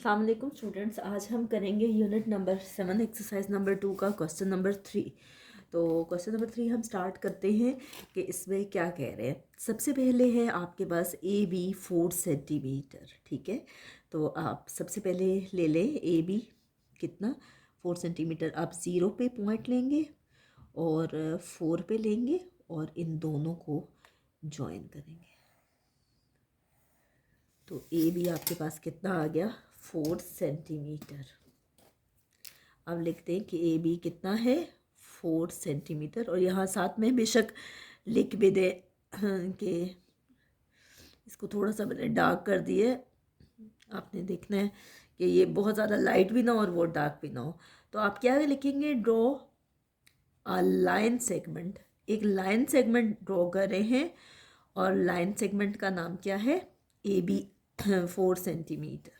अस्सलाम वालेकुम स्टूडेंट्स। आज हम करेंगे यूनिट नंबर 7 एक्सरसाइज नंबर 2 का क्वेश्चन नंबर 3। तो क्वेश्चन नंबर 3 हम स्टार्ट करते हैं कि इसमें क्या कह रहे हैं। सबसे पहले है आपके पास ए बी 4 सेंटीमीटर, ठीक है। तो आप सबसे पहले ले लें ए बी कितना 4 सेंटीमीटर। आप 0 पे पॉइंट लेंगे और 4 पे लेंगे और इन दोनों को ज्वाइन करेंगे। तो ए बी आपके पास कितना आ गया 4 सेंटीमीटर। अब लिखते हैं कि ए बी कितना है 4 सेंटीमीटर। और यहाँ साथ में बेशक लिख भी दे कि इसको थोड़ा सा मैंने डार्क कर दिए। आपने देखना है कि ये बहुत ज़्यादा लाइट भी ना हो और वो डार्क भी ना हो। तो आप क्या लिखेंगे, ड्रॉ अ लाइन सेगमेंट। एक लाइन सेगमेंट ड्रॉ कर रहे हैं और लाइन सेगमेंट का नाम क्या है, ए बी 4 सेंटीमीटर।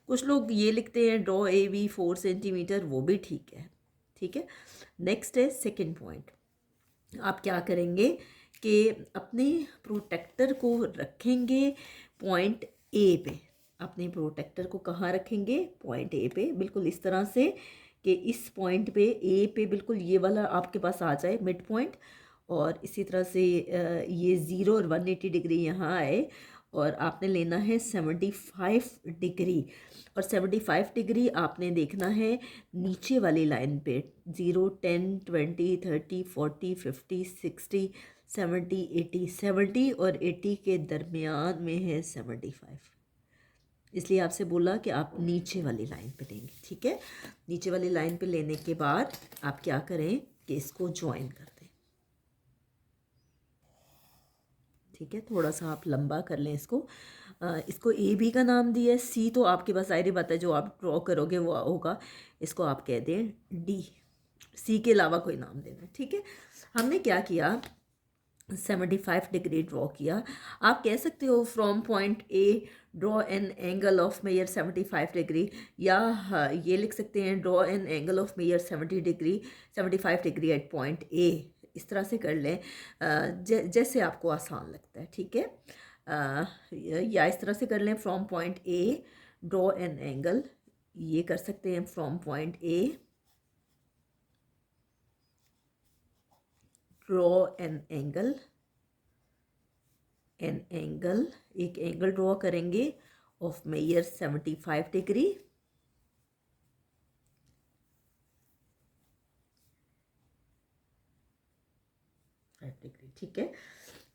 कुछ लोग ये लिखते हैं ड्रॉ ए बी 4 सेंटीमीटर, वो भी ठीक है, ठीक है। नेक्स्ट है सेकंड पॉइंट। आप क्या करेंगे कि अपने प्रोटेक्टर को रखेंगे पॉइंट ए पे। अपने प्रोटेक्टर को कहाँ रखेंगे, पॉइंट ए पे, बिल्कुल इस तरह से कि इस पॉइंट पे ए पे बिल्कुल ये वाला आपके पास आ जाए मिड पॉइंट। और इसी तरह से ये 0 और 180 डिग्री यहाँ आए और आपने लेना है 75 डिग्री। और 75 डिग्री आपने देखना है नीचे वाली लाइन पे। 0 10 20 30 40 50 60 70 80, 70 और 80 के दरमियान में है 75। इसलिए आपसे बोला कि आप नीचे वाली लाइन पे लेंगे, ठीक है। नीचे वाली लाइन पे लेने के बाद आप क्या करें कि इसको ज्वाइन कर दें, ठीक है। थोड़ा सा आप लंबा कर लें इसको। इसको ए बी का नाम दिया है। सी तो आपके पास जाहिर बात है जो आप ड्रॉ करोगे वो होगा। इसको आप कह दें डी। सी के अलावा कोई नाम देना, ठीक है। हमने क्या किया, 75 डिग्री ड्रॉ किया। आप कह सकते हो from point A draw an angle of mayor 75 degree, या ये लिख सकते हैं draw an angle of mayor 75 degree at point A. इस तरह से कर लें जैसे आपको आसान लगता है, ठीक है। या इस तरह से कर लें from point A draw an angle, ये कर सकते हैं from point A draw an angle. एक एंगल ड्रॉ करेंगे ऑफ मेयर 75 डिग्री। ठीक है।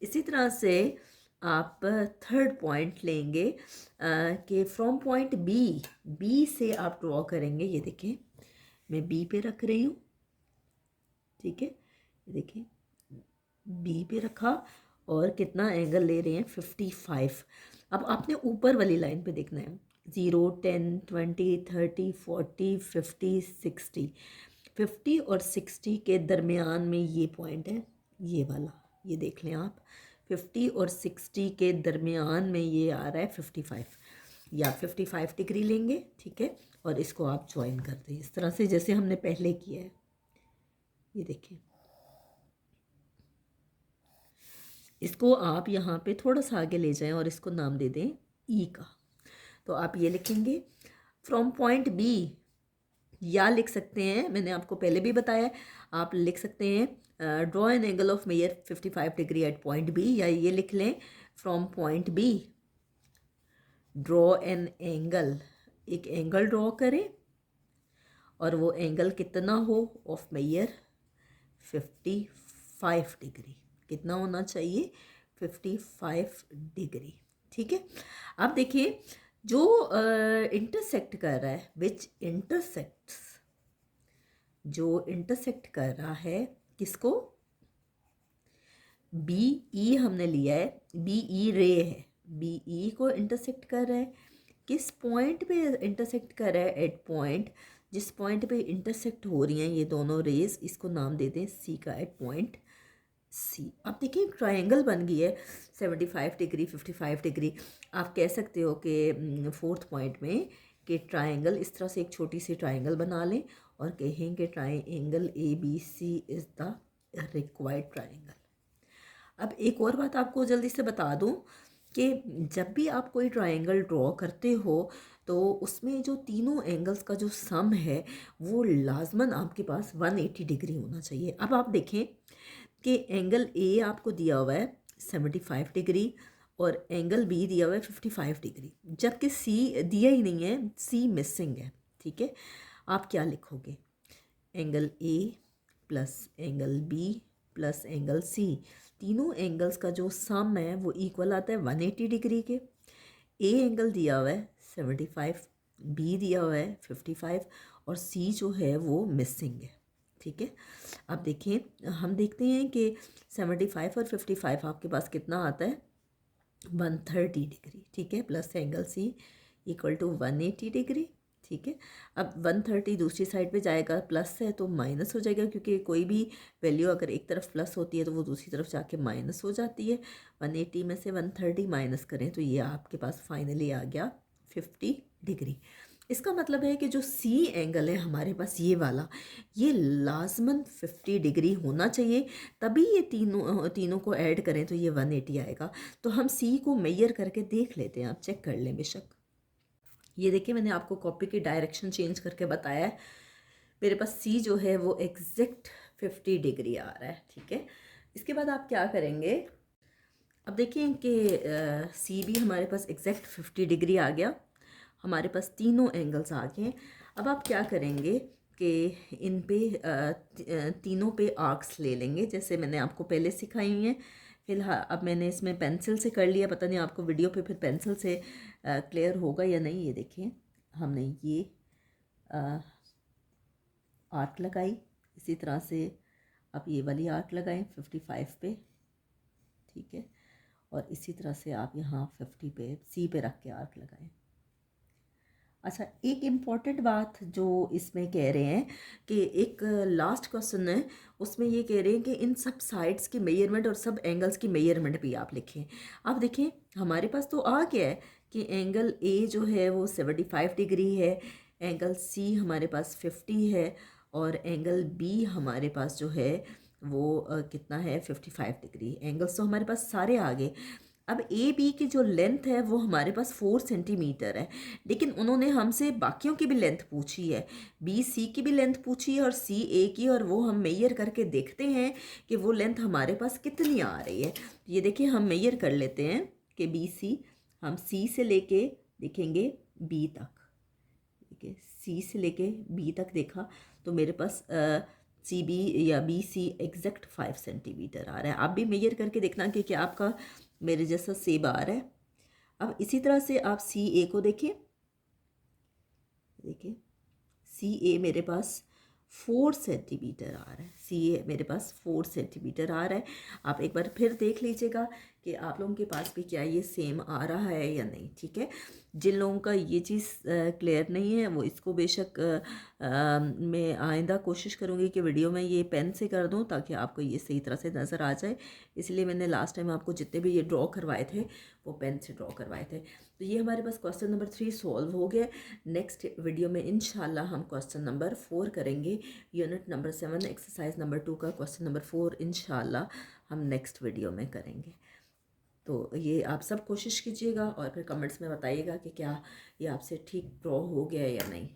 इसी तरह से आप थर्ड पॉइंट लेंगे कि फ्रॉम पॉइंट बी से आप ड्रॉ करेंगे। ये देखें मैं बी पे रख रही हूँ, ठीक है। ये देखें बी पे रखा और कितना एंगल ले रहे हैं 55। अब आपने ऊपर वाली लाइन पे देखना है 0 10 20 30 40 50 60। 50 और 60 के दरमियान में ये पॉइंट है, ये वाला, ये देख लें आप। 50 और 60 के दरमियान में ये आ रहा है 55 या 55 डिग्री लेंगे, ठीक है। और इसको आप ज्वाइन कर दें इस तरह से जैसे हमने पहले किया है। ये देखें इसको आप यहाँ पे थोड़ा सा आगे ले जाएं और इसको नाम दे दें ई का। तो आप ये लिखेंगे फ्रॉम पॉइंट बी, या लिख सकते हैं, मैंने आपको पहले भी बताया, आप लिख सकते हैं draw an angle of measure 55 degree at point B, या ये लिख लें from point B draw an angle. एक एंगल ड्रॉ करें और वो एंगल कितना हो ऑफ मेयर 55 डिग्री। कितना होना चाहिए 55 डिग्री, ठीक है। अब देखिए जो इंटरसेक्ट कर रहा है, विच इंटरसेक्ट्स, जो इंटरसेक्ट कर रहा है किसको, बी ई हमने लिया है, बी ई रे है, बी ई को इंटरसेक्ट कर रहा है। किस पॉइंट पे इंटरसेक्ट कर रहा है, एट पॉइंट, जिस पॉइंट पे इंटरसेक्ट हो रही हैं ये दोनों रेज, इसको नाम दे दें सी का, एट पॉइंट सी। अब देखिए ट्रायंगल बन गई है 75 डिग्री 55 डिग्री। आप कह सकते हो कि फोर्थ पॉइंट में कि ट्रायंगल, इस तरह से एक छोटी सी ट्रायंगल बना लें और कहें कि triangle A B C is the required triangle. अब एक और बात आपको जल्दी से बता दूं कि जब भी आप कोई ट्रायंगल ड्रॉ करते हो तो उसमें जो तीनों एंगल्स का जो सम है वो लाजमन आपके पास 180 डिग्री होना चाहिए। अब आप देखें कि एंगल ए आपको दिया हुआ है 75 डिग्री और एंगल बी दिया हुआ है 55 डिग्री, जबकि सी दिया ही नहीं है, सी मिसिंग है। ठीक है, आप क्या लिखोगे? Angle A plus angle B plus angle C, तीनों एंगल्स का जो सम है वो इक्वल आता है 180 डिग्री के। ए एंगल दिया हुआ है 75, बी दिया हुआ है 55 और सी जो है वो मिसिंग है। ठीक है, अब देखें, हम देखते हैं कि 75 और 55 आपके पास कितना आता है? 130 डिग्री। ठीक है, plus angle C equal to 180 degree. ठीक है, अब 130 दूसरी साइड पे जाएगा, प्लस है तो माइनस हो जाएगा, क्योंकि कोई भी वैल्यू अगर एक तरफ प्लस होती है तो वो दूसरी तरफ जाके माइनस हो जाती है। 180 में से 130 माइनस करें तो ये आपके पास फाइनली आ गया 50 डिग्री। इसका मतलब है कि जो सी एंगल है हमारे पास ये वाला, ये लाजमन 50 डिग्री होना चाहिए, तभी ये तीनों को ऐड करें तो ये 180 आएगा। तो हम सी को मेजर करके देख लेते हैं, आप चेक कर लें बेशक। ये देखिए, मैंने आपको कॉपी की डायरेक्शन चेंज करके बताया है। मेरे पास सी जो है वो एग्जैक्ट 50 डिग्री आ रहा है। ठीक है, इसके बाद आप क्या करेंगे? अब देखिए कि सी भी हमारे पास एग्जैक्ट 50 डिग्री आ गया, हमारे पास तीनों एंगल्स आ गए। अब आप क्या करेंगे कि इन पे तीनों पे आर्क्स ले लेंगे, जैसे मैंने आपको पहले सिखाई हुई हैं। फिलहाल अब मैंने इसमें पेंसिल से कर लिया, पता नहीं आपको वीडियो पे फिर पेंसिल से क्लियर होगा या नहीं। ये देखिए, हमने ये आर्क लगाई, इसी तरह से आप ये वाली आर्क लगाएं 55 पे। ठीक है, और इसी तरह से आप यहाँ 50 पे सी पे रख के आर्क लगाएं। अच्छा, एक इम्पॉर्टेंट बात जो इसमें कह रहे हैं कि एक लास्ट क्वेश्चन है, उसमें ये कह रहे हैं कि इन सब साइड्स की मेजरमेंट और सब एंगल्स की मेजरमेंट भी आप लिखें। आप देखें, हमारे पास तो आ गया है कि एंगल ए जो है वो 75 डिग्री है, एंगल सी हमारे पास 50 है और एंगल बी हमारे पास जो है वो कितना है? 55 डिग्री। एंगल्स तो हमारे पास सारे आ गए। अब ए बी की जो लेंथ है वो हमारे पास 4 सेंटीमीटर है, लेकिन उन्होंने हमसे बाकियों की भी लेंथ पूछी है, बी सी की भी लेंथ पूछी है और सी ए की, और वो हम मेजर करके देखते हैं कि वो लेंथ हमारे पास कितनी आ रही है। ये देखिए, हम मेजर कर लेते हैं कि बी सी, हम सी से लेके देखेंगे बी तक। ठीक है, सी से लेके बी तक देखा तो मेरे पास सी बी या बी सी एग्जैक्ट 5 सेंटीमीटर आ रहा है। आप भी मेजर करके देखना कि क्या आपका मेरे जैसा सेब आ रहा है। अब इसी तरह से आप सी ए को देखिए, देखिए सी ए मेरे पास 4 सेंटीमीटर आ रहा है, सी ए मेरे पास 4 सेंटीमीटर आ रहा है। आप एक बार फिर देख लीजिएगा कि आप लोगों के पास भी क्या ये सेम आ रहा है या नहीं। ठीक है, जिन लोगों का ये चीज़ क्लियर नहीं है वो इसको बेशक मैं आइंदा कोशिश करूँगी कि वीडियो में ये पेन से कर दूँ ताकि आपको ये सही तरह से नज़र आ जाए। इसलिए मैंने लास्ट टाइम आपको जितने भी ये ड्रॉ करवाए थे वो पेन से ड्रॉ करवाए थे। तो ये हमारे पास क्वेश्चन नंबर 3 सॉल्व हो गया। नेक्स्ट वीडियो में इंशाल्लाह हम क्वेश्चन नंबर 4 करेंगे, यूनिट नंबर 7 एक्सरसाइज नंबर 2 का क्वेश्चन नंबर 4 इंशाल्लाह हम नेक्स्ट वीडियो में करेंगे। तो ये आप सब कोशिश कीजिएगा और फिर कमेंट्स में बताइएगा कि क्या ये आपसे ठीक ड्रॉ हो गया या नहीं।